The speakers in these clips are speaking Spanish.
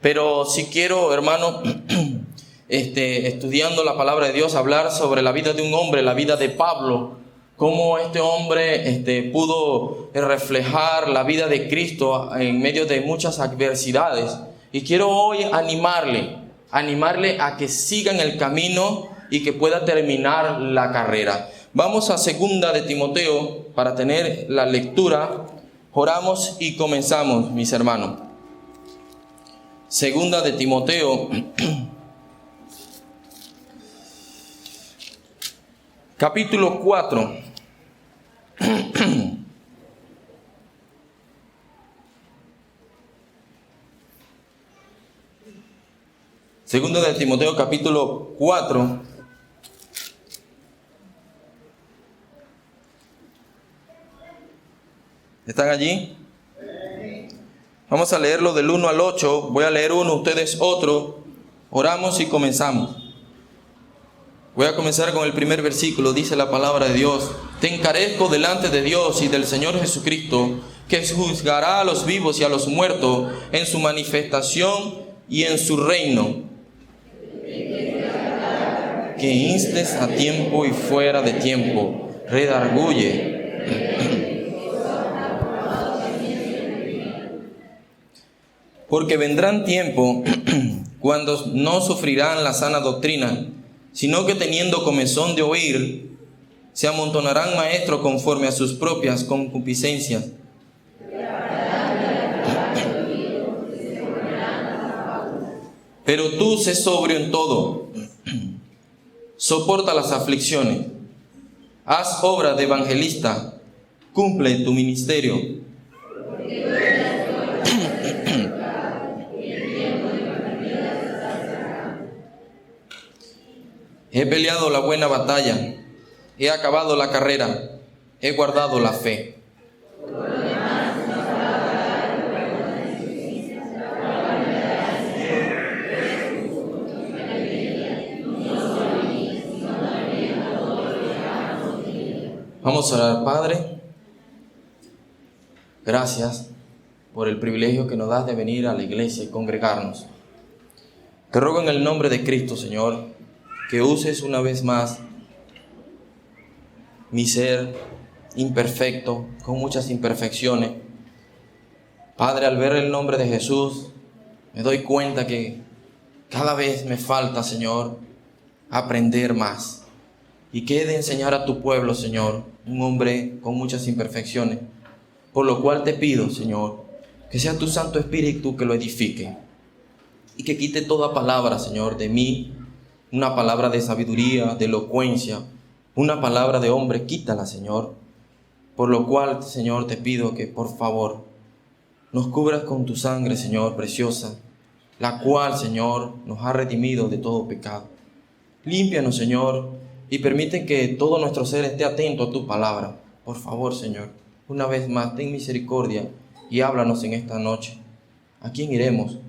Pero si quiero, hermano, estudiando la palabra de Dios, hablar sobre la vida de un hombre, la vida de Pablo, cómo este hombre pudo reflejar la vida de Cristo en medio de muchas adversidades. Y quiero hoy animarle a que siga en el camino y que pueda terminar la carrera. Vamos a 2 de Timoteo para tener la lectura. Oramos y comenzamos, mis hermanos. 2 de Timoteo, capítulo 4. Segundo de Timoteo, capítulo 4. ¿Están allí? Vamos a leerlo del 1 al 8. Voy a leer uno, ustedes otro. Oramos y comenzamos. Voy a comenzar con el primer versículo. Dice la palabra de Dios: Te encarezco delante de Dios y del Señor Jesucristo, que juzgará a los vivos y a los muertos en su manifestación y en su reino, que instes a tiempo y fuera de tiempo, redarguye. Porque vendrán tiempos cuando no sufrirán la sana doctrina, sino que teniendo comezón de oír, se amontonarán maestros conforme a sus propias concupiscencias. Pero tú sé sobrio en todo, soporta las aflicciones, haz obra de evangelista, cumple tu ministerio. He peleado la buena batalla, he acabado la carrera, he guardado la fe. Vamos a orar. Padre, gracias por el privilegio que nos das de venir a la iglesia y congregarnos. Te ruego en el nombre de Cristo, Señor, que uses una vez más mi ser imperfecto, con muchas imperfecciones. Padre, al ver el nombre de Jesús, me doy cuenta que cada vez me falta, Señor, aprender más. Y que he de enseñar a tu pueblo, Señor, un hombre con muchas imperfecciones. Por lo cual te pido, Señor, que sea tu Santo Espíritu que lo edifique. Y que quite toda palabra, Señor, de mí, una palabra de sabiduría, de elocuencia, una palabra de hombre, quítala, Señor. Por lo cual, Señor, te pido que, por favor, nos cubras con tu sangre, Señor, preciosa, la cual, Señor, nos ha redimido de todo pecado. Límpianos, Señor, y permite que todo nuestro ser esté atento a tu palabra. Por favor, Señor, una vez más, ten misericordia y háblanos en esta noche. ¿A quién iremos?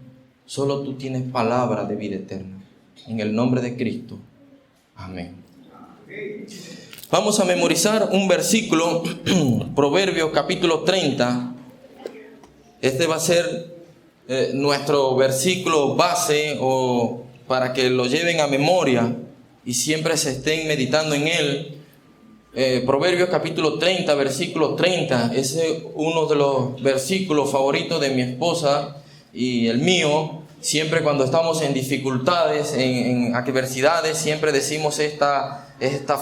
Solo tú tienes palabra de vida eterna. En el nombre de Cristo. Amén. Vamos a memorizar un versículo, Proverbios capítulo 30. Este va a ser nuestro versículo base, o para que lo lleven a memoria y siempre se estén meditando en él. Proverbios capítulo 30, versículo 30. Ese es uno de los versículos favoritos de mi esposa y el mío. Siempre cuando estamos en dificultades, en adversidades, siempre decimos esta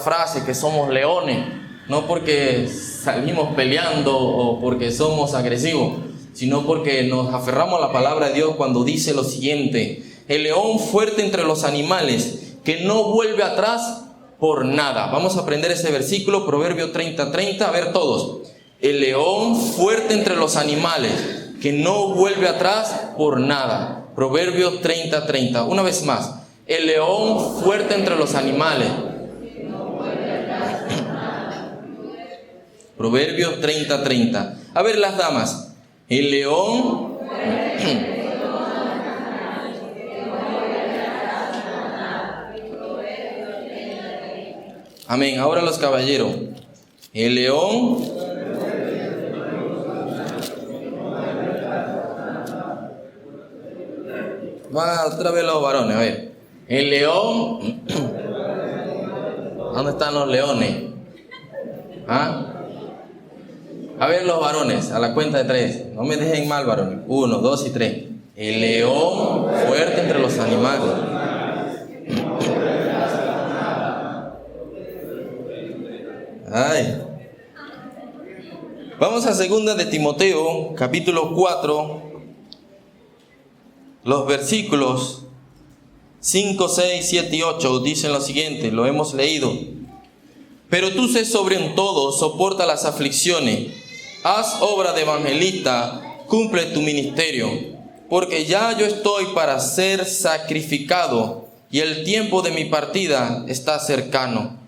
frase, que somos leones, no porque salimos peleando o porque somos agresivos, sino porque nos aferramos a la palabra de Dios cuando dice lo siguiente: el león fuerte entre los animales, que no vuelve atrás por nada. Vamos a aprender ese versículo, Proverbio 30:30, a ver todos. El león fuerte entre los animales, que no vuelve atrás por nada. Proverbios 30:30. Una vez más. El león fuerte entre los animales. Proverbios 30:30. A ver las damas. El león. Amén. Ahora los caballeros. El león. Va otra vez los varones, a ver. El león. ¿Dónde están los leones? ¿Ah? A ver los varones, a la cuenta de 3. No me dejen mal, varones. 1, 2 y 3. El león fuerte entre los animales. Ay. Vamos a 2 de Timoteo, capítulo 4, los versículos 5, 6, 7 y 8 dicen lo siguiente, lo hemos leído. Pero tú sé sobrio en todo, soporta las aflicciones, haz obra de evangelista, cumple tu ministerio, porque ya yo estoy para ser sacrificado y el tiempo de mi partida está cercano.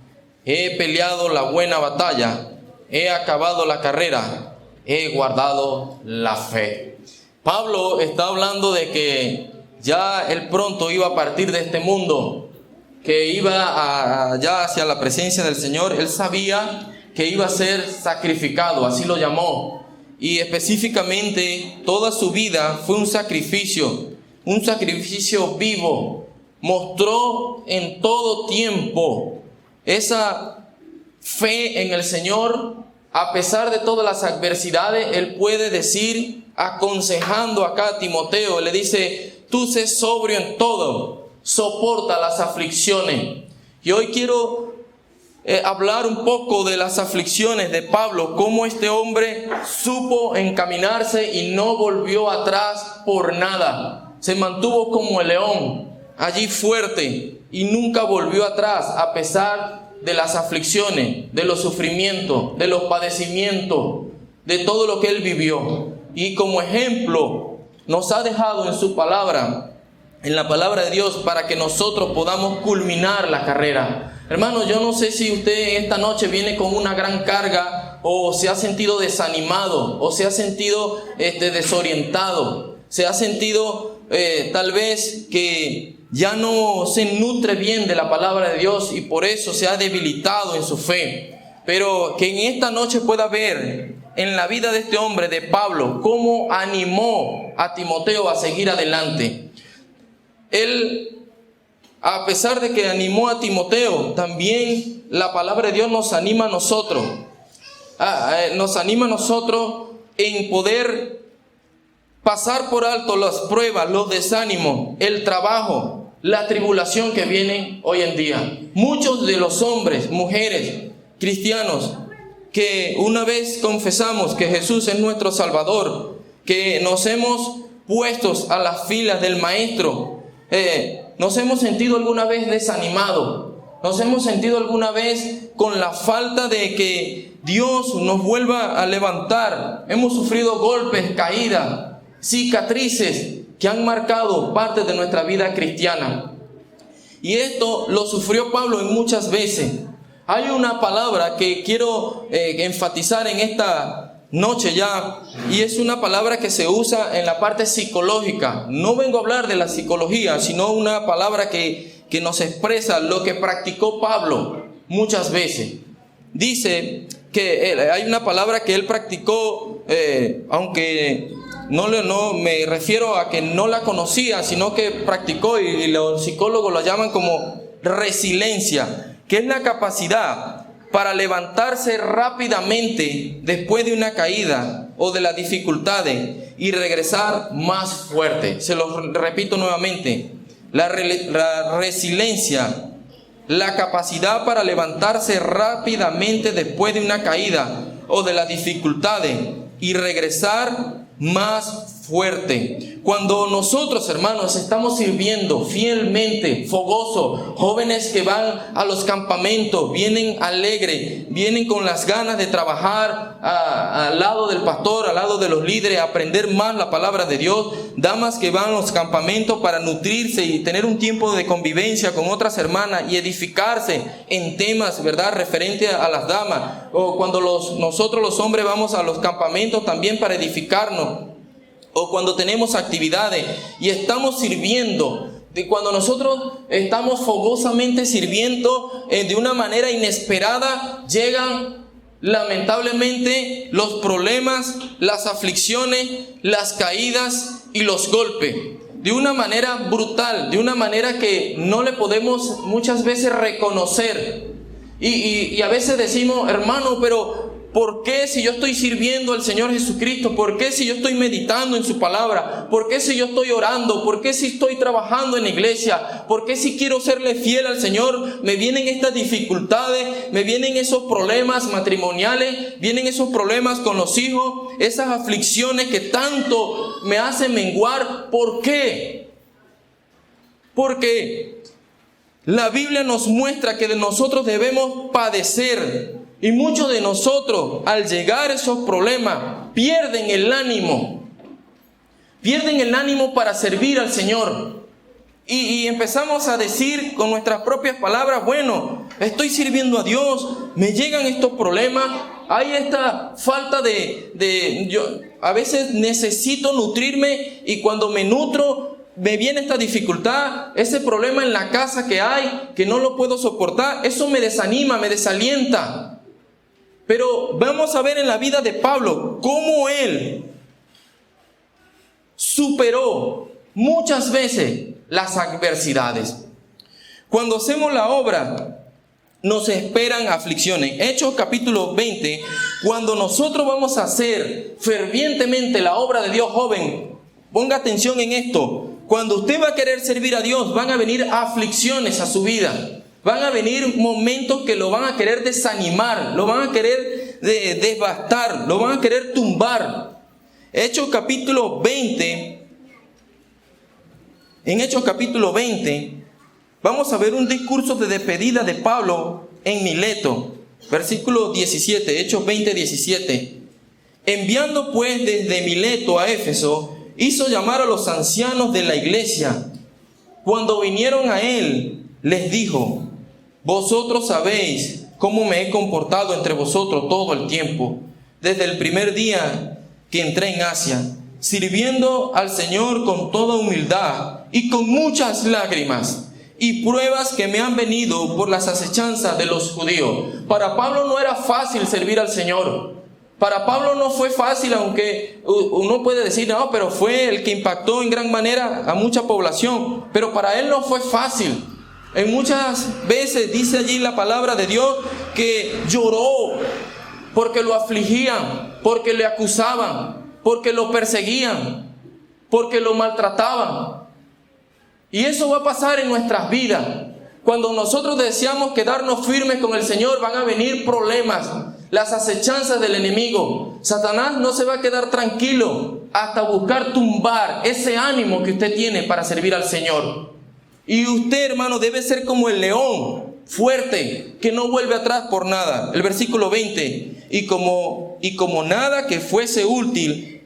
He peleado la buena batalla, he acabado la carrera, he guardado la fe. Pablo está hablando de que ya él pronto iba a partir de este mundo, que iba ya hacia la presencia del Señor. Él sabía que iba a ser sacrificado, así lo llamó. Y específicamente toda su vida fue un sacrificio vivo. Mostró en todo tiempo esa fe en el Señor. A pesar de todas las adversidades, él puede decir, aconsejando acá a Timoteo, le dice, tú sé sobrio en todo, soporta las aflicciones. Y hoy quiero hablar un poco de las aflicciones de Pablo, cómo este hombre supo encaminarse y no volvió atrás por nada. Se mantuvo como el león, allí fuerte, y nunca volvió atrás a pesar de las aflicciones, de los sufrimientos, de los padecimientos, de todo lo que él vivió. Y como ejemplo nos ha dejado en su palabra, en la palabra de Dios, para que nosotros podamos culminar la carrera. Hermanos, yo no sé si usted esta noche viene con una gran carga, o se ha sentido desanimado, o se ha sentido desorientado, se ha sentido tal vez que ya no se nutre bien de la palabra de Dios y por eso se ha debilitado en su fe. Pero que en esta noche pueda ver en la vida de este hombre, de Pablo, cómo animó a Timoteo a seguir adelante. Él, a pesar de que animó a Timoteo, también la palabra de Dios nos anima a nosotros. Nos anima a nosotros en poder pasar por alto las pruebas, los desánimos, el trabajo, la tribulación que viene hoy en día. Muchos de los hombres, mujeres, cristianos, que una vez confesamos que Jesús es nuestro Salvador, que nos hemos puestos a las filas del Maestro, nos hemos sentido alguna vez desanimados, nos hemos sentido alguna vez con la falta de que Dios nos vuelva a levantar. Hemos sufrido golpes, caídas, cicatrices que han marcado parte de nuestra vida cristiana. Y esto lo sufrió Pablo en muchas veces. Hay una palabra que quiero enfatizar en esta noche ya, y es una palabra que se usa en la parte psicológica. No vengo a hablar de la psicología, sino una palabra que nos expresa lo que practicó Pablo muchas veces. Dice que hay una palabra que él practicó, aunque no me refiero a que no la conocía, sino que practicó, y los psicólogos lo llaman como resiliencia, que es la capacidad para levantarse rápidamente después de una caída o de las dificultades y regresar más fuerte. Se lo repito nuevamente, la resiliencia, la capacidad para levantarse rápidamente después de una caída o de las dificultades y regresar más fuerte. Cuando nosotros, hermanos, estamos sirviendo fielmente, fogosos, jóvenes que van a los campamentos, vienen alegres, vienen con las ganas de trabajar al lado del pastor, al lado de los líderes, aprender más la palabra de Dios, damas que van a los campamentos para nutrirse y tener un tiempo de convivencia con otras hermanas y edificarse en temas, ¿verdad?, referente a las damas, o cuando nosotros los hombres vamos a los campamentos también para edificarnos, o cuando tenemos actividades y estamos sirviendo, cuando nosotros estamos fogosamente sirviendo de una manera inesperada, llegan lamentablemente los problemas, las aflicciones, las caídas y los golpes. de una manera brutal, de una manera que no le podemos muchas veces reconocer. Y a veces decimos, hermano, pero ¿por qué si yo estoy sirviendo al Señor Jesucristo? ¿Por qué si yo estoy meditando en su palabra? ¿Por qué si yo estoy orando? ¿Por qué si estoy trabajando en la iglesia? ¿Por qué si quiero serle fiel al Señor? Me vienen estas dificultades, me vienen esos problemas matrimoniales, vienen esos problemas con los hijos, esas aflicciones que tanto me hacen menguar. ¿Por qué? Porque la Biblia nos muestra que nosotros debemos padecer. Y muchos de nosotros, al llegar a esos problemas, pierden el ánimo. Pierden el ánimo para servir al Señor. Y empezamos a decir con nuestras propias palabras, bueno, estoy sirviendo a Dios, me llegan estos problemas, hay esta falta yo a veces necesito nutrirme y cuando me nutro, me viene esta dificultad, ese problema en la casa que hay, que no lo puedo soportar, eso me desanima, me desalienta. Pero vamos a ver en la vida de Pablo cómo él superó muchas veces las adversidades. Cuando hacemos la obra, nos esperan aflicciones. Hechos capítulo 20, cuando nosotros vamos a hacer fervientemente la obra de Dios, joven, ponga atención en esto. Cuando usted va a querer servir a Dios, van a venir aflicciones a su vida. Van a venir momentos que lo van a querer desanimar, lo van a querer devastar, lo van a querer tumbar. Hechos capítulo 20, en Hechos capítulo 20, vamos a ver un discurso de despedida de Pablo en Mileto, versículo 17, Hechos 20, 17. Enviando pues desde Mileto a Éfeso, hizo llamar a los ancianos de la iglesia. Cuando vinieron a él, les dijo: vosotros sabéis cómo me he comportado entre vosotros todo el tiempo, desde el primer día que entré en Asia, sirviendo al Señor con toda humildad y con muchas lágrimas y pruebas que me han venido por las acechanzas de los judíos. Para Pablo no era fácil servir al Señor. Para Pablo no fue fácil, aunque uno puede decir, no, pero fue el que impactó en gran manera a mucha población. Pero para él no fue fácil. En muchas veces dice allí la palabra de Dios que lloró porque lo afligían, porque le acusaban, porque lo perseguían, porque lo maltrataban. Y eso va a pasar en nuestras vidas. Cuando nosotros deseamos quedarnos firmes con el Señor, van a venir problemas, las acechanzas del enemigo. Satanás no se va a quedar tranquilo hasta buscar tumbar ese ánimo que usted tiene para servir al Señor. Y usted, hermano, debe ser como el león, fuerte, que no vuelve atrás por nada. El versículo 20, y como nada que fuese útil,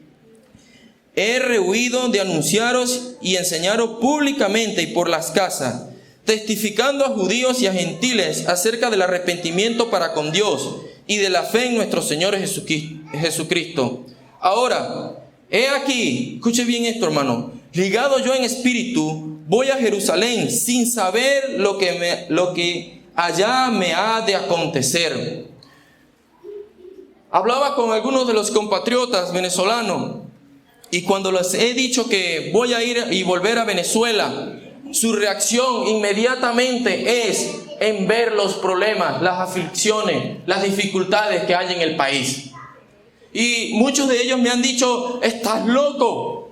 he rehuido de anunciaros y enseñaros públicamente y por las casas, testificando a judíos y a gentiles acerca del arrepentimiento para con Dios y de la fe en nuestro Señor Jesucristo. Ahora, he aquí, escuche bien esto, hermano, ligado yo en espíritu, voy a Jerusalén sin saber lo que allá me ha de acontecer. Hablaba con algunos de los compatriotas venezolanos y cuando les he dicho que voy a ir y volver a Venezuela, su reacción inmediatamente es en ver los problemas, las aflicciones, las dificultades que hay en el país. Y muchos de ellos me han dicho, estás loco,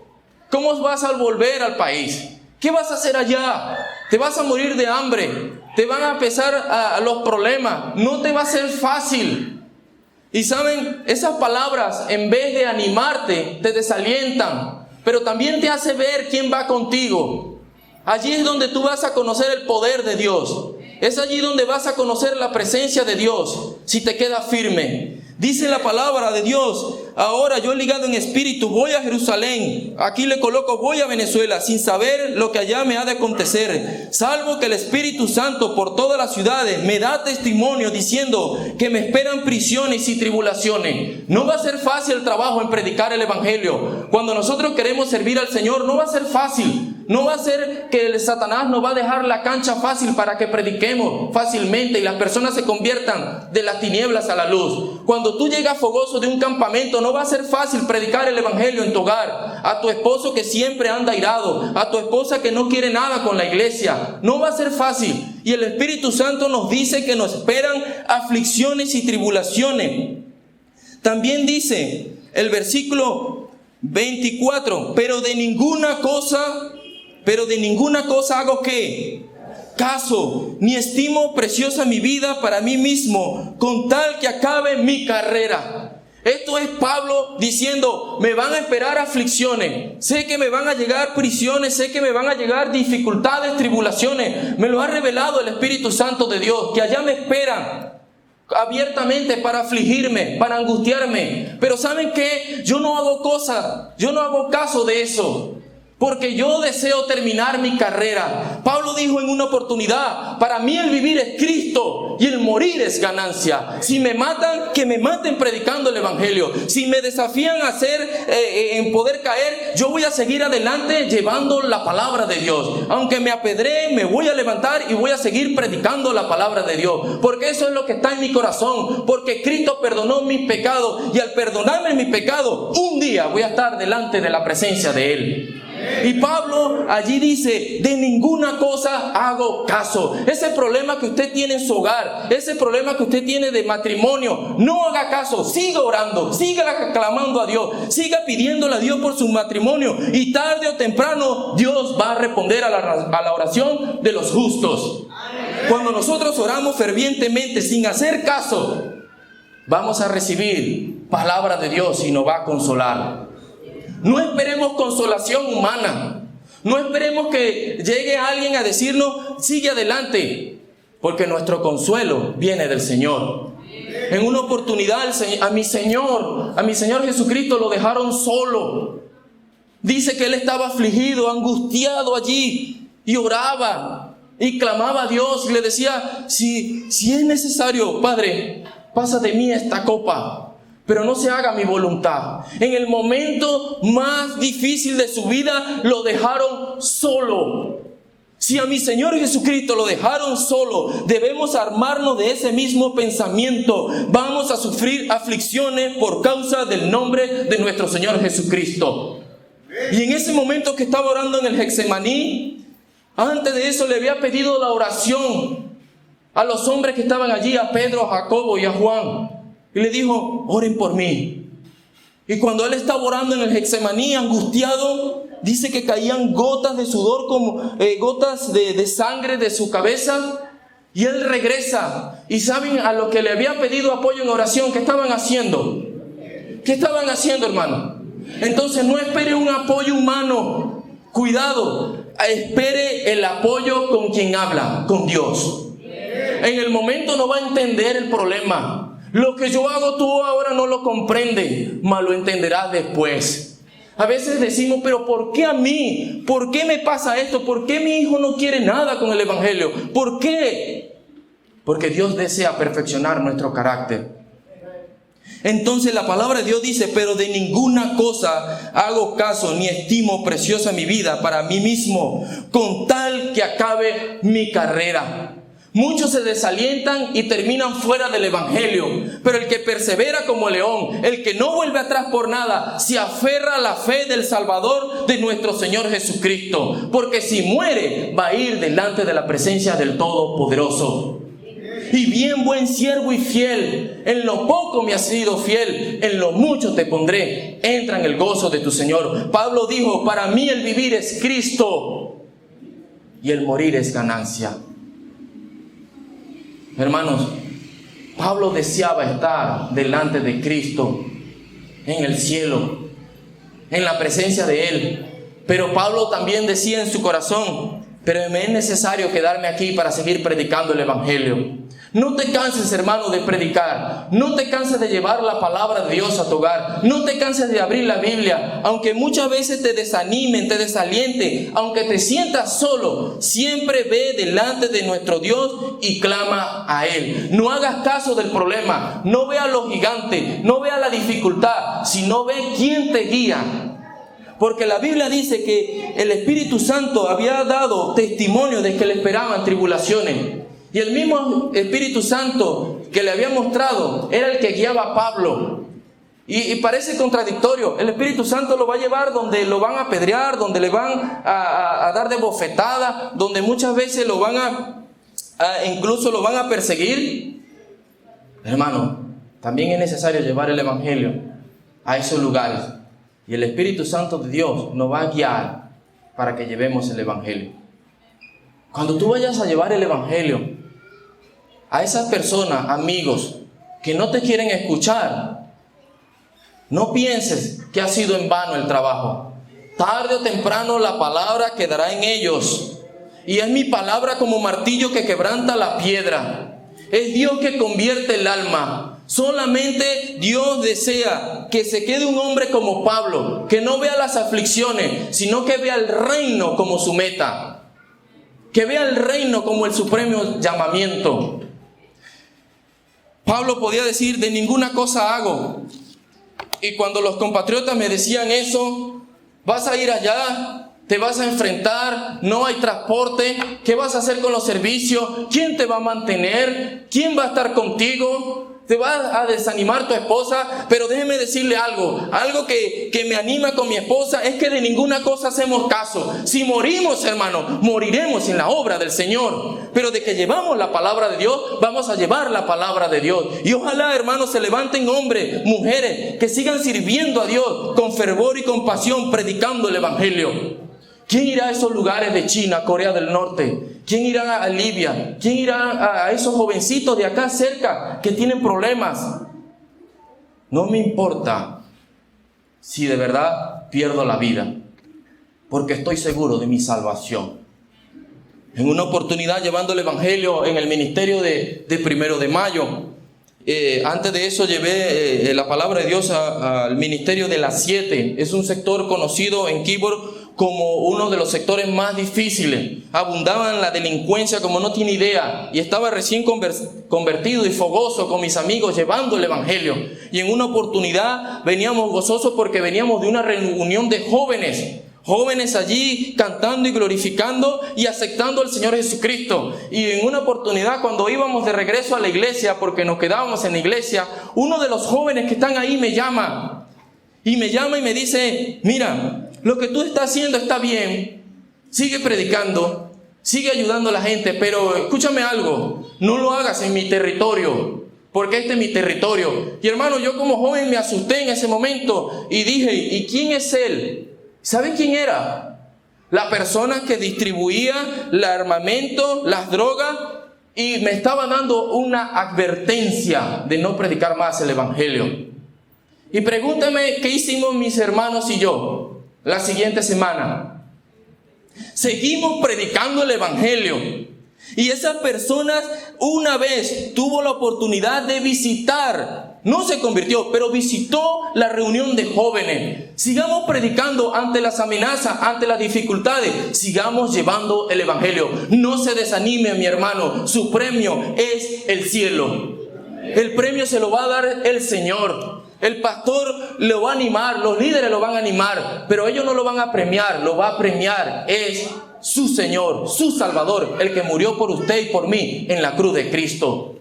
¿cómo vas a volver al país? ¿Qué vas a hacer allá? Te vas a morir de hambre, te van a empezar a los problemas, no te va a ser fácil. Y saben, esas palabras en vez de animarte, te desalientan, pero también te hace ver quién va contigo. Allí es donde tú vas a conocer el poder de Dios. Es allí donde vas a conocer la presencia de Dios, si te quedas firme. Dice la palabra de Dios, ahora yo ligado en espíritu voy a Jerusalén, aquí le coloco voy a Venezuela, sin saber lo que allá me ha de acontecer, salvo que el Espíritu Santo por todas las ciudades me da testimonio diciendo que me esperan prisiones y tribulaciones. No va a ser fácil el trabajo en predicar el Evangelio. Cuando nosotros queremos servir al Señor, no va a ser fácil. No va a ser que el Satanás nos va a dejar la cancha fácil para que prediquemos fácilmente y las personas se conviertan de las tinieblas a la luz. Cuando tú llegas fogoso de un campamento, no va a ser fácil predicar el Evangelio en tu hogar. a tu esposo que siempre anda airado, a tu esposa que no quiere nada con la iglesia. No va a ser fácil. Y el Espíritu Santo nos dice que nos esperan aflicciones y tribulaciones. También dice el versículo 24, pero de ninguna cosa hago ¿qué? Caso, ni estimo preciosa mi vida para mí mismo, con tal que acabe mi carrera. Esto es Pablo diciendo, me van a esperar aflicciones, sé que me van a llegar prisiones, sé que me van a llegar dificultades, tribulaciones. Me lo ha revelado el Espíritu Santo de Dios, que allá me esperan abiertamente para afligirme, para angustiarme. Pero ¿saben qué? Yo no hago caso de eso, porque yo deseo terminar mi carrera. Pablo dijo en una oportunidad, para mí el vivir es Cristo y el morir es ganancia. Si me matan, que me maten predicando el Evangelio. Si me desafían a en poder caer, yo voy a seguir adelante llevando la palabra de Dios. Aunque me apedreen, me voy a levantar y voy a seguir predicando la palabra de Dios. Porque eso es lo que está en mi corazón. Porque Cristo perdonó mis pecados, y al perdonarme mis pecados, un día voy a estar delante de la presencia de Él. Y Pablo allí dice, de ninguna cosa hago caso. Ese problema que usted tiene en su hogar, ese problema que usted tiene de matrimonio, no haga caso. Siga orando, siga clamando a Dios, siga pidiéndole a Dios por su matrimonio, y tarde o temprano Dios va a responder a la oración de los justos. Cuando nosotros oramos fervientemente sin hacer caso, vamos a recibir palabra de Dios y nos va a consolar. No esperemos consolación humana. No esperemos que llegue alguien a decirnos, sigue adelante, porque nuestro consuelo viene del Señor. En una oportunidad a mi Señor Jesucristo lo dejaron solo. Dice que Él estaba afligido, angustiado allí, y oraba y clamaba a Dios y le decía, si es necesario, Padre, pasa de mí esta copa, pero no se haga mi voluntad. En el momento más difícil de su vida lo dejaron solo. Si a mi Señor Jesucristo lo dejaron solo, debemos armarnos de ese mismo pensamiento. Vamos a sufrir aflicciones por causa del nombre de nuestro Señor Jesucristo. Y en ese momento que estaba orando en el Getsemaní, antes de eso le había pedido la oración a los hombres que estaban allí, a Pedro, a Jacobo y a Juan. Y le dijo, oren por mí. Y cuando él estaba orando en el Getsemaní, angustiado, dice que caían gotas de sudor, como gotas de sangre de su cabeza. Y él regresa. Y saben a lo que le había pedido apoyo en oración, ¿qué estaban haciendo? ¿Qué estaban haciendo, hermano? Entonces no espere un apoyo humano. Cuidado, espere el apoyo con quien habla, con Dios. En el momento no va a entender el problema. Lo que yo hago tú ahora no lo comprendes, mas lo entenderás después. A veces decimos, pero ¿por qué a mí? ¿Por qué me pasa esto? ¿Por qué mi hijo no quiere nada con el Evangelio? ¿Por qué? Porque Dios desea perfeccionar nuestro carácter. Entonces la palabra de Dios dice, pero de ninguna cosa hago caso, ni estimo preciosa mi vida para mí mismo, con tal que acabe mi carrera. Muchos se desalientan y terminan fuera del Evangelio, pero el que persevera como león, el que no vuelve atrás por nada, se aferra a la fe del Salvador de nuestro Señor Jesucristo, porque si muere va a ir delante de la presencia del Todopoderoso. Y bien, buen siervo y fiel, en lo poco me has sido fiel, en lo mucho te pondré, entra en el gozo de tu Señor. Pablo dijo, para mí el vivir es Cristo y el morir es ganancia. Hermanos, Pablo deseaba estar delante de Cristo en el cielo, en la presencia de Él. Pero Pablo también decía en su corazón, pero me es necesario quedarme aquí para seguir predicando el Evangelio. No te canses, hermano, de predicar. No te canses de llevar la palabra de Dios a tu hogar. No te canses de abrir la Biblia. Aunque muchas veces te desanimen, te desalienten, aunque te sientas solo, siempre ve delante de nuestro Dios y clama a Él. No hagas caso del problema. No vea los gigantes. No vea la dificultad, sino ve quién te guía. Porque la Biblia dice que el Espíritu Santo había dado testimonio de que le esperaban tribulaciones. Y el mismo Espíritu Santo que le había mostrado era el que guiaba a Pablo. Y parece contradictorio. El Espíritu Santo lo va a llevar donde lo van a apedrear, donde le van a dar de bofetada, donde muchas veces lo van incluso lo van a perseguir. Hermano, también es necesario llevar el Evangelio a esos lugares. Y el Espíritu Santo de Dios nos va a guiar para que llevemos el Evangelio. Cuando tú vayas a llevar el Evangelio a esas personas, amigos, que no te quieren escuchar, no pienses que ha sido en vano el trabajo. Tarde o temprano la palabra quedará en ellos. Y es mi palabra como martillo que quebranta la piedra. Es Dios que convierte el alma. Solamente Dios desea que se quede un hombre como Pablo, que no vea las aflicciones, sino que vea el reino como su meta. Que vea el reino como el supremo llamamiento. Pablo podía decir, de ninguna cosa hago. Y cuando los compatriotas me decían eso, vas a ir allá, te vas a enfrentar, no hay transporte, ¿qué vas a hacer con los servicios? ¿Quién te va a mantener? ¿Quién va a estar contigo? Te va a desanimar tu esposa, pero déjeme decirle algo que me anima con mi esposa es que de ninguna cosa hacemos caso. Si morimos, hermano, moriremos en la obra del Señor, pero de que llevamos la palabra de Dios, vamos a llevar la palabra de Dios. Y ojalá, hermanos, se levanten hombres, mujeres, que sigan sirviendo a Dios con fervor y con pasión, predicando el Evangelio. ¿Quién irá a esos lugares de China, Corea del Norte? ¿Quién irá a Libia? ¿Quién irá a esos jovencitos de acá cerca que tienen problemas? No me importa si de verdad pierdo la vida, porque estoy seguro de mi salvación. En una oportunidad, llevando el Evangelio en el ministerio de 1 de Mayo, antes de eso llevé la palabra de Dios al ministerio de las 7. Es un sector conocido en Quibor como uno de los sectores más difíciles. Abundaba en la delincuencia como no tiene idea. Y estaba recién convertido y fogoso con mis amigos llevando el Evangelio. Y en una oportunidad veníamos gozosos porque veníamos de una reunión de jóvenes. Jóvenes allí cantando y glorificando y aceptando al Señor Jesucristo. Y en una oportunidad, cuando íbamos de regreso a la iglesia, porque nos quedábamos en la iglesia, uno de los jóvenes que están ahí me llama. Y me dice, mira, lo que tú estás haciendo está bien. Sigue predicando, sigue ayudando a la gente, pero escúchame algo, no lo hagas en mi territorio, porque este es mi territorio. Y hermano, yo como joven me asusté en ese momento y dije, ¿y quién es él? ¿Saben quién era? La persona que distribuía el armamento, las drogas, y me estaba dando una advertencia de no predicar más el Evangelio. Y pregúntame qué hicimos mis hermanos y yo la siguiente semana. Seguimos predicando el Evangelio. Y esas personas una vez tuvo la oportunidad de visitar, no se convirtió, pero visitó la reunión de jóvenes. Sigamos predicando ante las amenazas, ante las dificultades. Sigamos llevando el Evangelio. No se desanime, mi hermano. Su premio es el cielo. El premio se lo va a dar el Señor. El pastor lo va a animar, los líderes lo van a animar, pero ellos no lo van a premiar. Lo va a premiar es su Señor, su Salvador, el que murió por usted y por mí en la cruz de Cristo.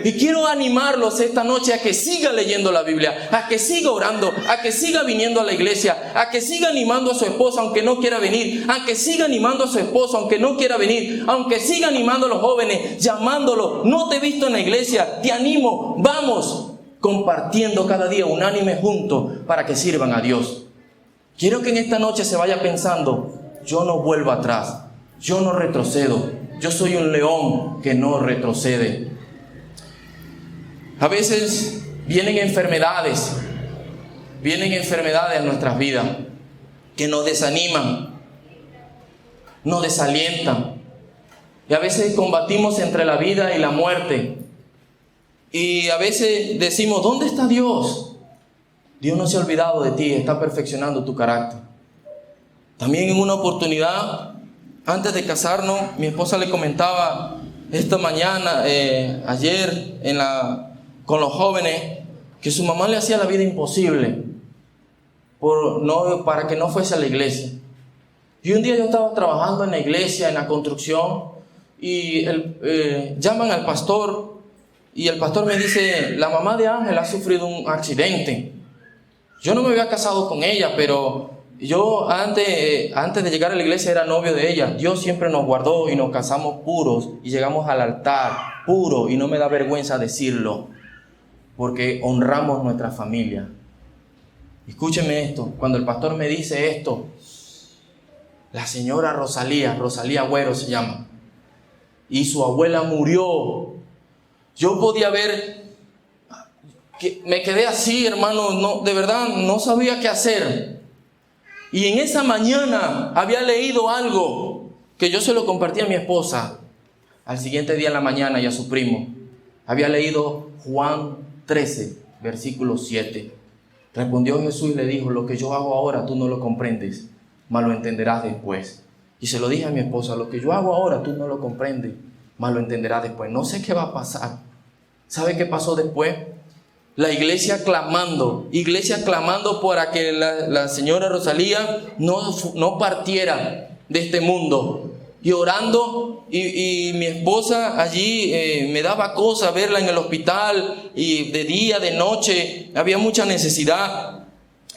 Y quiero animarlos esta noche a que siga leyendo la Biblia, a que siga orando, a que siga viniendo a la iglesia, a que siga animando a su esposa aunque no quiera venir, a que siga animando a su esposo aunque no quiera venir, aunque siga animando a los jóvenes, llamándolos. No te he visto en la iglesia, te animo, vamos, compartiendo cada día unánime juntos para que sirvan a Dios. Quiero que en esta noche se vaya pensando, yo no vuelvo atrás, yo no retrocedo, yo soy un león que no retrocede. A veces vienen enfermedades a nuestras vidas que nos desaniman, nos desalientan. Y a veces combatimos entre la vida y la muerte. Y a veces decimos, ¿dónde está Dios? Dios no se ha olvidado de ti, está perfeccionando tu carácter. También en una oportunidad, antes de casarnos, mi esposa le comentaba esta mañana, ayer, con los jóvenes, que su mamá le hacía la vida imposible para que no fuese a la iglesia. Y un día yo estaba trabajando en la iglesia, en la construcción, y llaman al pastor, y el pastor me dice, la mamá de Ángel ha sufrido un accidente, Yo no me había casado con ella, pero yo antes de llegar a la iglesia era novio de ella. Dios siempre nos guardó y nos casamos puros y llegamos al altar puro, y no me da vergüenza decirlo, porque honramos nuestra familia. Escúcheme esto, cuando el pastor me dice esto, la señora Rosalía Agüero se llama, y su abuela murió. Yo podía ver, que me quedé así, hermano, no, de verdad no sabía qué hacer. Y en esa mañana había leído algo que yo se lo compartí a mi esposa. Al siguiente día en la mañana y a su primo. Había leído Juan 13, versículo 7. Respondió Jesús y le dijo: lo que yo hago ahora tú no lo comprendes, mas lo entenderás después. Y se lo dije a mi esposa: lo que yo hago ahora tú no lo comprendes, mas lo entenderás después. No sé qué va a pasar. ¿Sabe qué pasó después? La iglesia clamando para que la señora Rosalía no partiera de este mundo. Y orando, y mi esposa allí me daba cosa verla en el hospital, y de día, de noche, había mucha necesidad.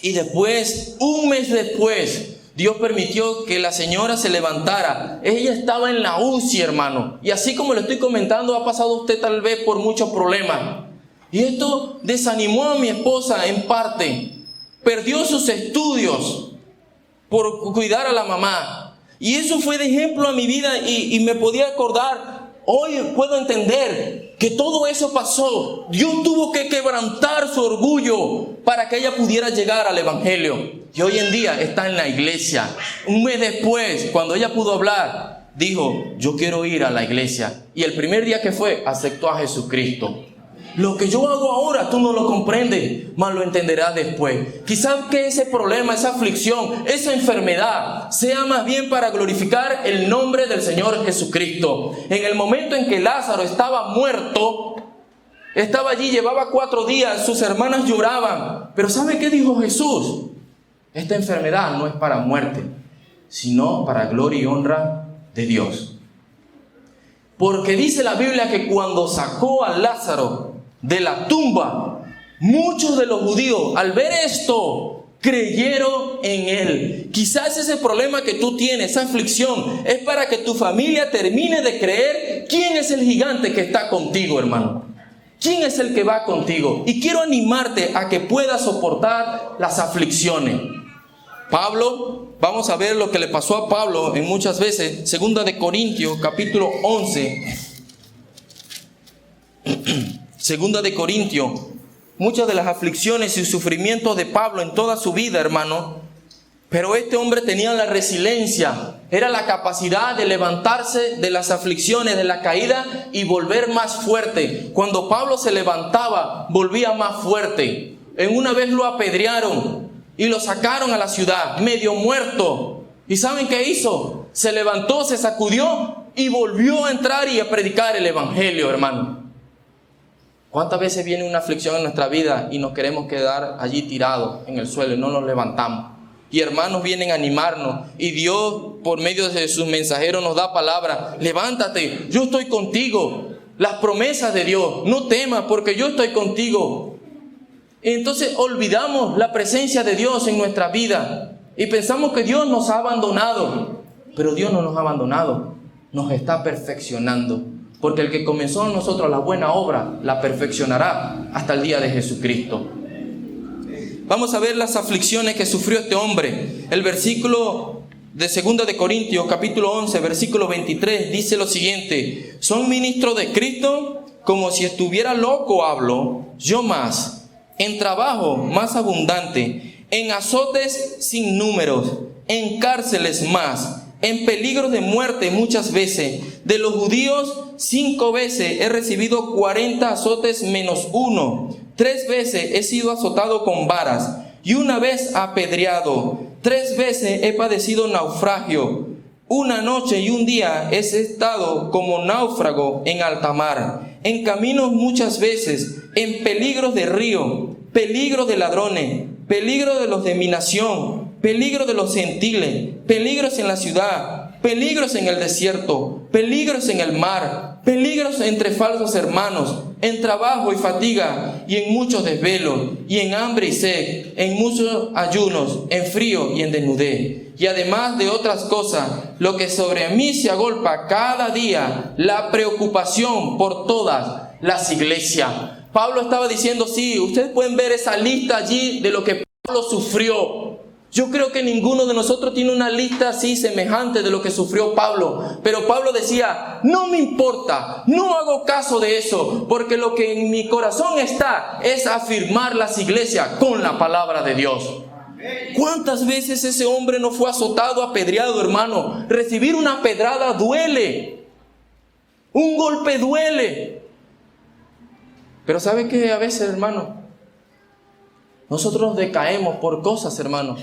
Y después, un mes después, Dios permitió que la señora se levantara. Ella estaba en la UCI, hermano. Y así como le estoy comentando, ha pasado usted tal vez por muchos problemas. Y esto desanimó a mi esposa en parte. Perdió sus estudios por cuidar a la mamá. Y eso fue de ejemplo a mi vida, y me podía acordar. Hoy puedo entender que todo eso pasó. Dios tuvo que quebrantar su orgullo para que ella pudiera llegar al evangelio. Y hoy en día está en la iglesia. Un mes después, cuando ella pudo hablar, dijo: yo quiero ir a la iglesia. Y el primer día que fue, aceptó a Jesucristo. Lo que yo hago ahora tú no lo comprendes, mas lo entenderás después. Quizás que ese problema, esa aflicción, esa enfermedad sea más bien para glorificar el nombre del Señor Jesucristo. En el momento en que Lázaro estaba muerto, estaba allí, llevaba 4 días, sus hermanas lloraban. Pero ¿sabe qué dijo Jesús? Esta enfermedad no es para muerte, sino para gloria y honra de Dios. Porque dice la Biblia que cuando sacó a Lázaro de la tumba, muchos de los judíos, al ver esto, creyeron en él. Quizás ese problema que tú tienes, esa aflicción, es para que tu familia termine de creer quién es el gigante que está contigo, hermano. ¿Quién es el que va contigo? Y quiero animarte a que puedas soportar las aflicciones. Pablo, vamos a ver lo que le pasó a Pablo en muchas veces. Segunda de Corintios, capítulo 11. Segunda de Corintios. Muchas de las aflicciones y sufrimientos de Pablo en toda su vida, hermano. Pero este hombre tenía la resiliencia. Era la capacidad de levantarse de las aflicciones, de la caída, y volver más fuerte. Cuando Pablo se levantaba, volvía más fuerte. En una vez lo apedrearon y lo sacaron a la ciudad, medio muerto. ¿Y saben qué hizo? Se levantó, se sacudió y volvió a entrar y a predicar el evangelio, hermano. ¿Cuántas veces viene una aflicción en nuestra vida y nos queremos quedar allí tirados en el suelo y no nos levantamos? Y hermanos vienen a animarnos, y Dios por medio de sus mensajeros nos da palabra. Levántate, yo estoy contigo. Las promesas de Dios, no temas porque yo estoy contigo. Entonces olvidamos la presencia de Dios en nuestra vida y pensamos que Dios nos ha abandonado. Pero Dios no nos ha abandonado, nos está perfeccionando. Porque el que comenzó en nosotros la buena obra, la perfeccionará hasta el día de Jesucristo. Vamos a ver las aflicciones que sufrió este hombre. El versículo de 2 de Corintios, capítulo 11, versículo 23, dice lo siguiente: ¿son ministros de Cristo? Como si estuviera loco hablo, yo más, en trabajo más abundante, en azotes sin números, en cárceles más, en peligro de muerte muchas veces. De los judíos 5 veces he recibido 40 azotes menos 1. 3 veces he sido azotado con varas, y 1 vez apedreado. 3 veces he padecido naufragio. 1 noche y 1 día he estado como náufrago en alta mar. En caminos muchas veces, en peligros de río, peligros de ladrones, peligro de los de mi nación, peligro de los gentiles, peligros en la ciudad, peligros en el desierto, peligros en el mar, peligros entre falsos hermanos, en trabajo y fatiga, y en muchos desvelos, y en hambre y sed, en muchos ayunos, en frío y en desnudez. Y además de otras cosas, lo que sobre mí se agolpa cada día, la preocupación por todas las iglesias. Pablo estaba diciendo, sí, ustedes pueden ver esa lista allí de lo que Pablo sufrió. Yo creo que ninguno de nosotros tiene una lista así semejante de lo que sufrió Pablo. Pero Pablo decía, no me importa, no hago caso de eso, porque lo que en mi corazón está es afirmar las iglesias con la palabra de Dios. ¿Cuántas veces ese hombre no fue azotado, apedreado, hermano? Recibir una pedrada duele. Un golpe duele. Pero ¿sabe qué? A veces, hermano, nosotros decaemos por cosas, hermano,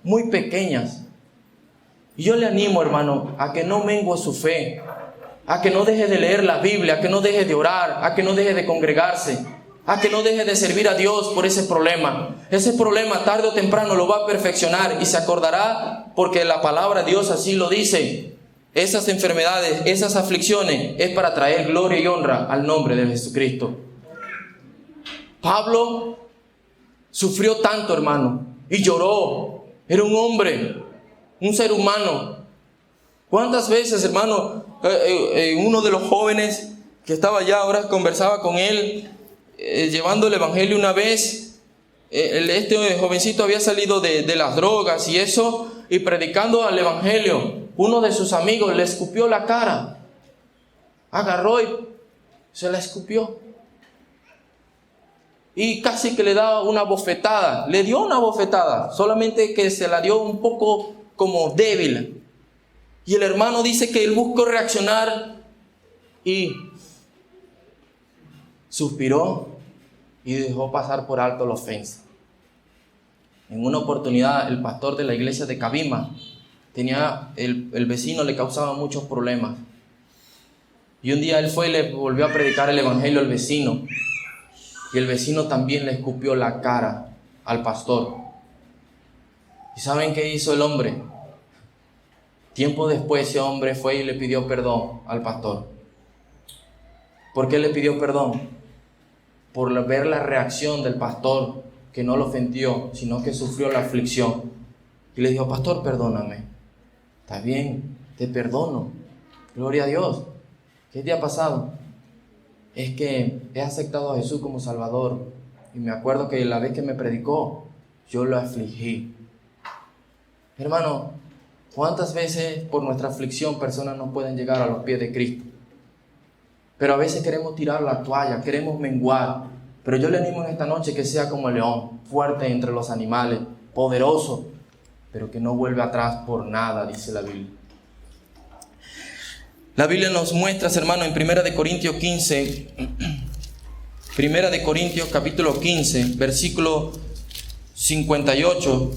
muy pequeñas. Y yo le animo, hermano, a que no mengue su fe, a que no deje de leer la Biblia, a que no deje de orar, a que no deje de congregarse, a que no deje de servir a Dios por ese problema. Ese problema tarde o temprano lo va a perfeccionar y se acordará, porque la palabra de Dios así lo dice. Esas enfermedades, esas aflicciones es para traer gloria y honra al nombre de Jesucristo. Pablo sufrió tanto, hermano, y lloró. Era un hombre, un ser humano. ¿Cuántas veces, hermano, uno de los jóvenes que estaba allá, ahora conversaba con él, llevando el evangelio una vez? Este jovencito había salido de las drogas y eso, y predicando al evangelio, uno de sus amigos le escupió la cara. Agarró y se la escupió. Y casi que le daba una bofetada. Le dio una bofetada, solamente que se la dio un poco como débil. Y el hermano dice que él buscó reaccionar y suspiró y dejó pasar por alto la ofensa. En una oportunidad, el pastor de la iglesia de Cabima tenía, el vecino le causaba muchos problemas. Y un día él fue y le volvió a predicar el evangelio al vecino. Y el vecino también le escupió la cara al pastor. ¿Y saben qué hizo el hombre? Tiempo después ese hombre fue y le pidió perdón al pastor. ¿Por qué le pidió perdón? Por ver la reacción del pastor, que no lo ofendió, sino que sufrió la aflicción. Y le dijo, pastor, perdóname. Está bien, te perdono. Gloria a Dios. ¿Qué te ha pasado? Es que he aceptado a Jesús como Salvador. Y me acuerdo que la vez que me predicó, yo lo afligí. Hermano, ¿cuántas veces por nuestra aflicción personas no pueden llegar a los pies de Cristo? Pero a veces queremos tirar la toalla, queremos menguar. Pero yo le animo en esta noche que sea como el león, fuerte entre los animales, poderoso, pero que no vuelve atrás por nada, dice la Biblia. La Biblia nos muestra, hermano, en 1 Corintios 15, 1 Corintios capítulo 15, versículo 58,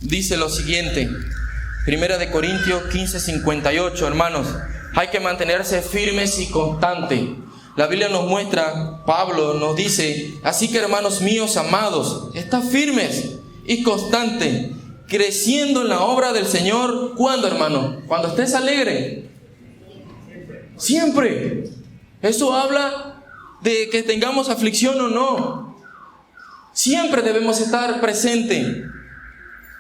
dice lo siguiente. 1 Corintios 15, 58, hermanos, hay que mantenerse firmes y constantes. La Biblia nos muestra, Pablo nos dice, así que hermanos míos amados, estad firmes y constantes, creciendo en la obra del Señor. ¿Cuándo, hermano? Cuando estés alegre. Siempre. Eso habla de que tengamos aflicción o no. Siempre debemos estar presentes,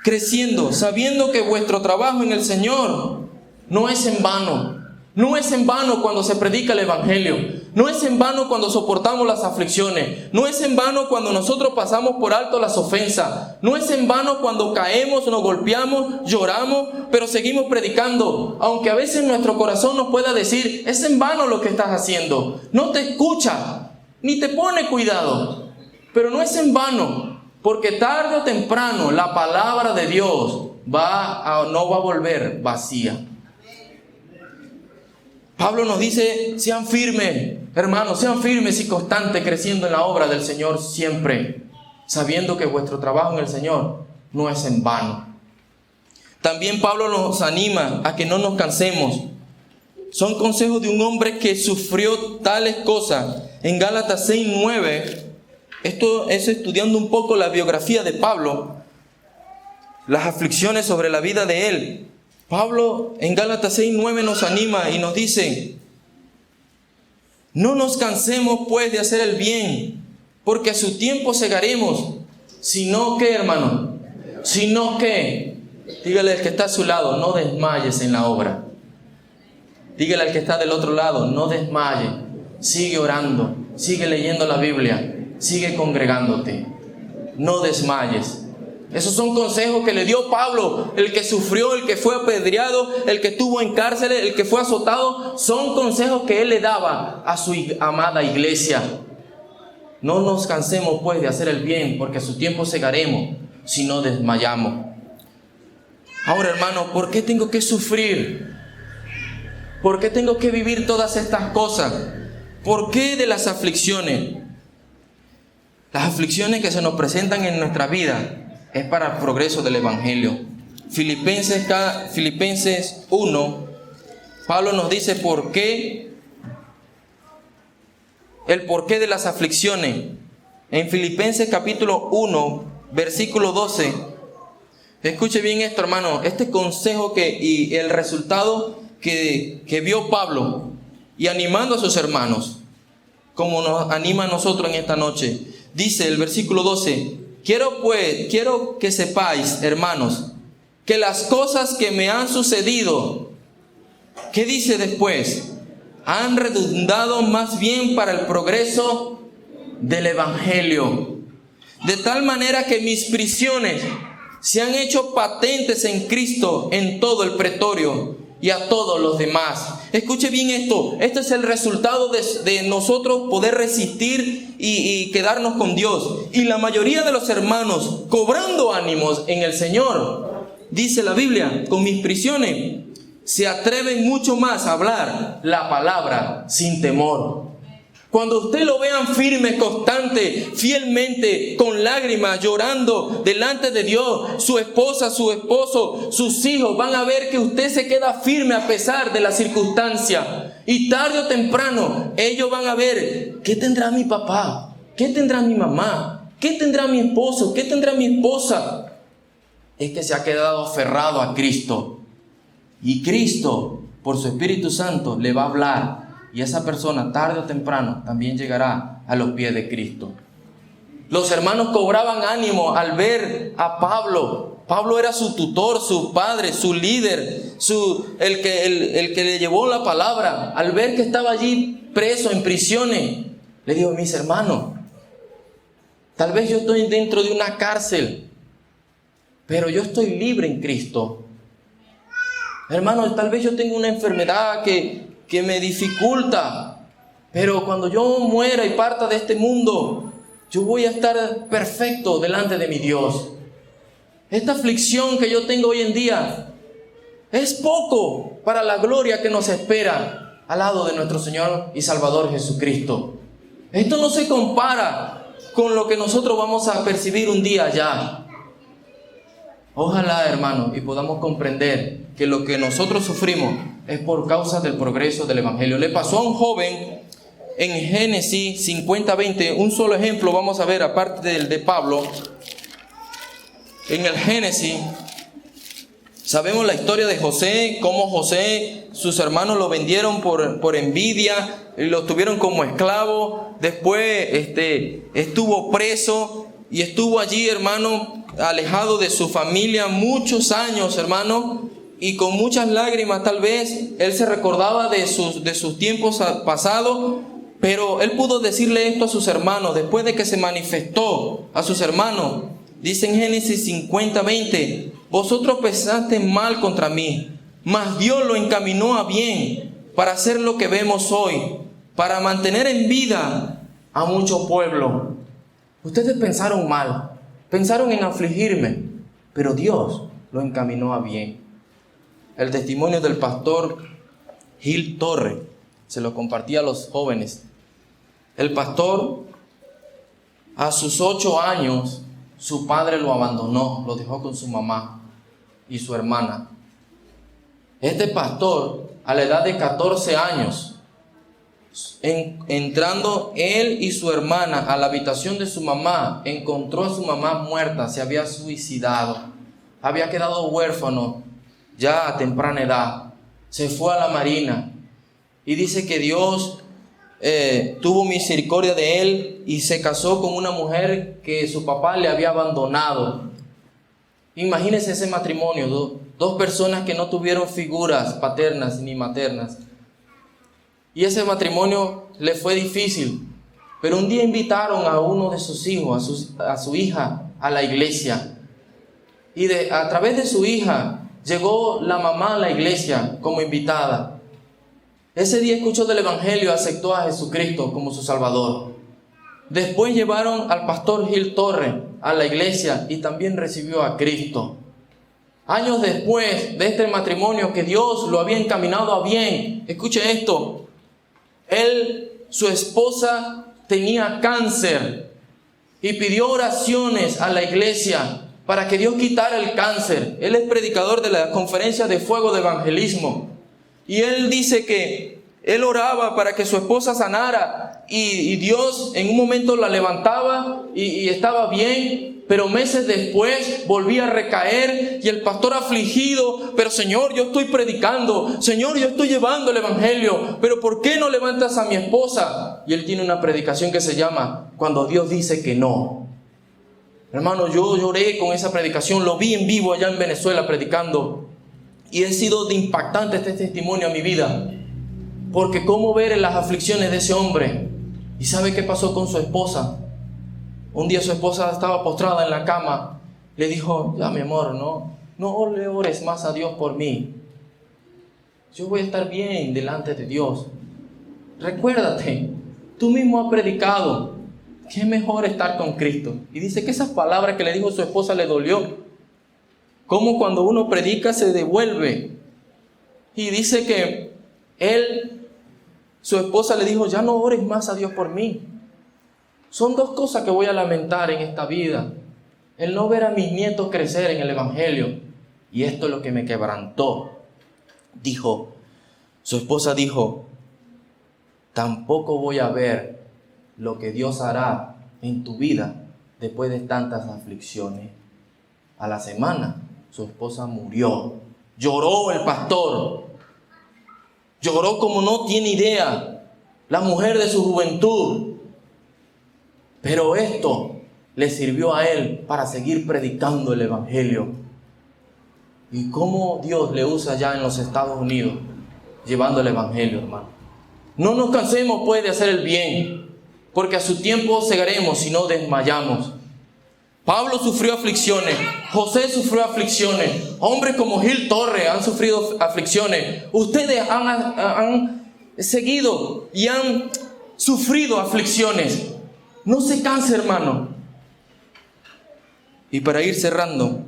creciendo, sabiendo que vuestro trabajo en el Señor no es en vano. No es en vano cuando se predica el evangelio. No es en vano cuando soportamos las aflicciones. No es en vano cuando nosotros pasamos por alto las ofensas. No es en vano cuando caemos, nos golpeamos, lloramos, pero seguimos predicando. Aunque a veces nuestro corazón nos pueda decir, es en vano lo que estás haciendo. No te escucha, ni te pone cuidado. Pero no es en vano, porque tarde o temprano la palabra de Dios no va a volver vacía. Pablo nos dice, sean firmes, hermanos, sean firmes y constantes, creciendo en la obra del Señor siempre, sabiendo que vuestro trabajo en el Señor no es en vano. También Pablo nos anima a que no nos cansemos. Son consejos de un hombre que sufrió tales cosas. En Gálatas 6:9, esto es estudiando un poco la biografía de Pablo, las aflicciones sobre la vida de él. Pablo en Gálatas 6:9 nos anima y nos dice, No nos cansemos pues de hacer el bien, porque a su tiempo segaremos. Sino que, hermano, sino que, dígale al que está a su lado, no desmayes en la obra. Dígale al que está del otro lado, no desmaye. Sigue orando, sigue leyendo la Biblia, sigue congregándote. No desmayes. Esos son consejos que le dio Pablo, el que sufrió, el que fue apedreado, el que estuvo en cárcel, el que fue azotado. Son consejos que él le daba a su amada iglesia. No nos cansemos pues de hacer el bien, porque a su tiempo segaremos si no desmayamos. Ahora, hermano, ¿por qué tengo que sufrir? ¿Por qué tengo que vivir todas estas cosas? ¿Por qué de las aflicciones? Las aflicciones que se nos presentan en nuestra vida es para el progreso del Evangelio. Filipenses 1, Pablo nos dice el porqué de las aflicciones. En Filipenses capítulo 1, versículo 12. Escuche bien esto, hermano. Este consejo y el resultado que vio Pablo, y animando a sus hermanos, como nos anima a nosotros en esta noche. Dice el versículo 12: Quiero que sepáis, hermanos, que las cosas que me han sucedido, ¿qué dice después? Han redundado más bien para el progreso del Evangelio. De tal manera que mis prisiones se han hecho patentes en Cristo en todo el pretorio y a todos los demás. Escuche bien esto. Este es el resultado de nosotros poder resistir y quedarnos con Dios. Y la mayoría de los hermanos, cobrando ánimos en el Señor, dice la Biblia, con mis prisiones, se atreven mucho más a hablar la palabra sin temor. Cuando usted lo vean firme, constante, fielmente, con lágrimas, llorando delante de Dios, su esposa, su esposo, sus hijos, van a ver que usted se queda firme a pesar de la circunstancia. Y tarde o temprano, ellos van a ver, ¿qué tendrá mi papá? ¿Qué tendrá mi mamá? ¿Qué tendrá mi esposo? ¿Qué tendrá mi esposa? Es que se ha quedado aferrado a Cristo. Y Cristo, por su Espíritu Santo, le va a hablar. Y esa persona, tarde o temprano, también llegará a los pies de Cristo. Los hermanos cobraban ánimo al ver a Pablo. Pablo era su tutor, su padre, su líder, el que le llevó la palabra. Al ver que estaba allí preso, en prisiones, le dijo: mis hermanos, tal vez yo estoy dentro de una cárcel, pero yo estoy libre en Cristo. Hermanos, tal vez yo tengo una enfermedad que me dificulta, pero cuando yo muera y parta de este mundo, yo voy a estar perfecto delante de mi Dios. Esta aflicción que yo tengo hoy en día es poco para la gloria que nos espera al lado de nuestro Señor y Salvador Jesucristo. Esto no se compara con lo que nosotros vamos a percibir un día allá. Ojalá, hermanos, y podamos comprender que lo que nosotros sufrimos es por causa del progreso del Evangelio. Le pasó a un joven en Génesis 50:20, un solo ejemplo vamos a ver, aparte del de Pablo. En el Génesis, sabemos la historia de José, cómo José, sus hermanos lo vendieron por envidia, y lo tuvieron como esclavo. Después estuvo preso y estuvo allí, hermano, alejado de su familia muchos años, hermano, y con muchas lágrimas tal vez. Él se recordaba de sus tiempos pasados, pero él pudo decirle esto a sus hermanos después de que se manifestó a sus hermanos. Dice en Génesis 50:20: vosotros pensaste mal contra mí, mas Dios lo encaminó a bien para hacer lo que vemos hoy, para mantener en vida a mucho pueblo. Ustedes pensaron mal, pensaron en afligirme, pero Dios lo encaminó a bien. El testimonio del pastor Gil Torre se lo compartía a los jóvenes. El pastor, a sus 8 años, su padre lo abandonó, lo dejó con su mamá y su hermana. Este pastor, a la edad de 14 años, entrando él y su hermana a la habitación de su mamá, encontró a su mamá muerta, se había suicidado, había quedado huérfano ya a temprana edad. Se fue a la marina y dice que Dios tuvo misericordia de él y se casó con una mujer que su papá le había abandonado. Imagínense ese matrimonio, dos personas que no tuvieron figuras paternas ni maternas. Y ese matrimonio le fue difícil. Pero un día invitaron a uno de sus hijos, a su hija, a la iglesia. Y a través de su hija llegó la mamá a la iglesia como invitada. Ese día escuchó del evangelio, aceptó a Jesucristo como su Salvador. Después llevaron al pastor Gil Torres a la iglesia y también recibió a Cristo. Años después de este matrimonio que Dios lo había encaminado a bien, escuche esto, su esposa tenía cáncer y pidió oraciones a la iglesia para que Dios quitara el cáncer. Él es predicador de la conferencia de fuego de evangelismo. Y él dice que él oraba para que su esposa sanara y Dios en un momento la levantaba y estaba bien, pero meses después volvía a recaer y el pastor afligido, pero Señor, yo estoy predicando, Señor, yo estoy llevando el evangelio, pero ¿por qué no levantas a mi esposa? Y él tiene una predicación que se llama Cuando Dios dice que no. Hermano, yo lloré con esa predicación, lo vi en vivo allá en Venezuela predicando. Y ha sido de impactante este testimonio a mi vida. Porque cómo ver en las aflicciones de ese hombre. ¿Y sabe qué pasó con su esposa? Un día su esposa estaba postrada en la cama. Le dijo, ya mi amor, no le ores más a Dios por mí. Yo voy a estar bien delante de Dios. Recuérdate, tú mismo has predicado que es mejor estar con Cristo. Y dice que esas palabras que le dijo su esposa le dolió. Como cuando uno predica se devuelve. Y dice que su esposa le dijo, ya no ores más a Dios por mí. Son dos cosas que voy a lamentar en esta vida. El no ver a mis nietos crecer en el evangelio. Y esto es lo que me quebrantó. Su esposa dijo, tampoco voy a ver lo que Dios hará en tu vida después de tantas aflicciones. A la semana su esposa murió. Lloró el pastor. Lloró como no tiene idea. La mujer de su juventud. Pero esto le sirvió a él para seguir predicando el evangelio. Y cómo Dios le usa ya en los Estados Unidos, llevando el evangelio, hermano. No nos cansemos pues de hacer el bien, porque a su tiempo cegaremos si no desmayamos. Pablo sufrió aflicciones, José sufrió aflicciones, hombres como Gil Torres han sufrido aflicciones. Ustedes han seguido y han sufrido aflicciones. No se canse, hermano. Y para ir cerrando,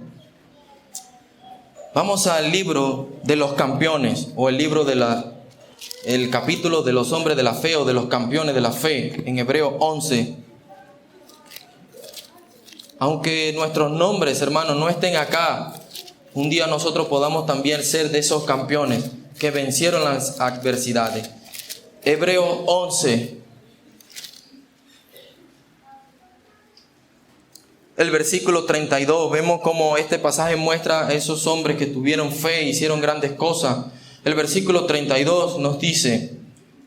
vamos al libro de los campeones, o el libro el capítulo de los hombres de la fe o de los campeones de la fe, en Hebreos 11. Aunque nuestros nombres, hermanos, no estén acá, un día nosotros podamos también ser de esos campeones que vencieron las adversidades. Hebreos 11, el versículo 32, vemos cómo este pasaje muestra a esos hombres que tuvieron fe e hicieron grandes cosas. El versículo 32 nos dice,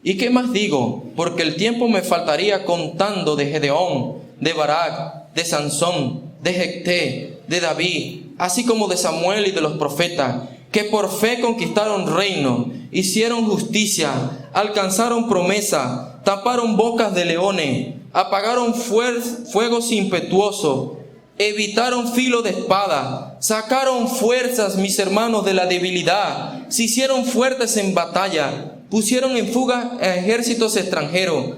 ¿y qué más digo? Porque el tiempo me faltaría contando de Gedeón, de Barak, de Sansón, de Jefté, de David, así como de Samuel y de los profetas, que por fe conquistaron reino, hicieron justicia, alcanzaron promesa, taparon bocas de leones, apagaron fuegos impetuosos, evitaron filo de espada, sacaron fuerzas, mis hermanos, de la debilidad, se hicieron fuertes en batalla, pusieron en fuga a ejércitos extranjeros.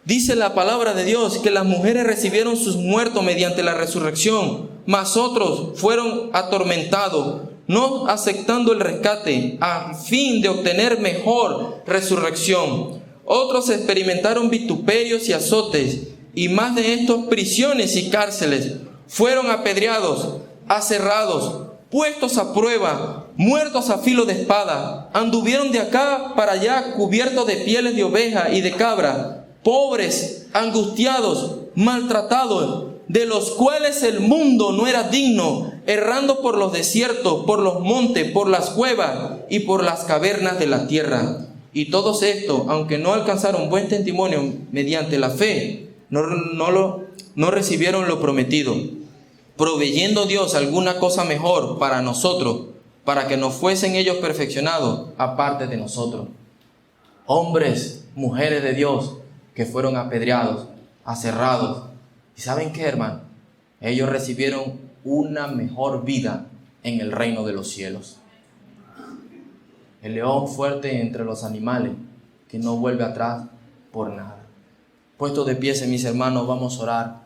Dice la palabra de Dios que las mujeres recibieron sus muertos mediante la resurrección, mas otros fueron atormentados, no aceptando el rescate, a fin de obtener mejor resurrección. Otros experimentaron vituperios y azotes, y más de estos prisiones y cárceles. Fueron apedreados, aserrados, puestos a prueba, muertos a filo de espada. Anduvieron de acá para allá cubiertos de pieles de oveja y de cabra, pobres, angustiados, maltratados, de los cuales el mundo no era digno, errando por los desiertos, por los montes, por las cuevas y por las cavernas de la tierra. Y todos estos, aunque no alcanzaron buen testimonio mediante la fe, no recibieron lo prometido, proveyendo Dios alguna cosa mejor para nosotros, para que no fuesen ellos perfeccionados aparte de nosotros. Hombres, mujeres de Dios que fueron apedreados, aserrados. ¿Y saben qué, hermano? Ellos recibieron una mejor vida en el reino de los cielos. El león fuerte entre los animales, que no vuelve atrás por nada. Puestos de pie, mis hermanos, vamos a orar.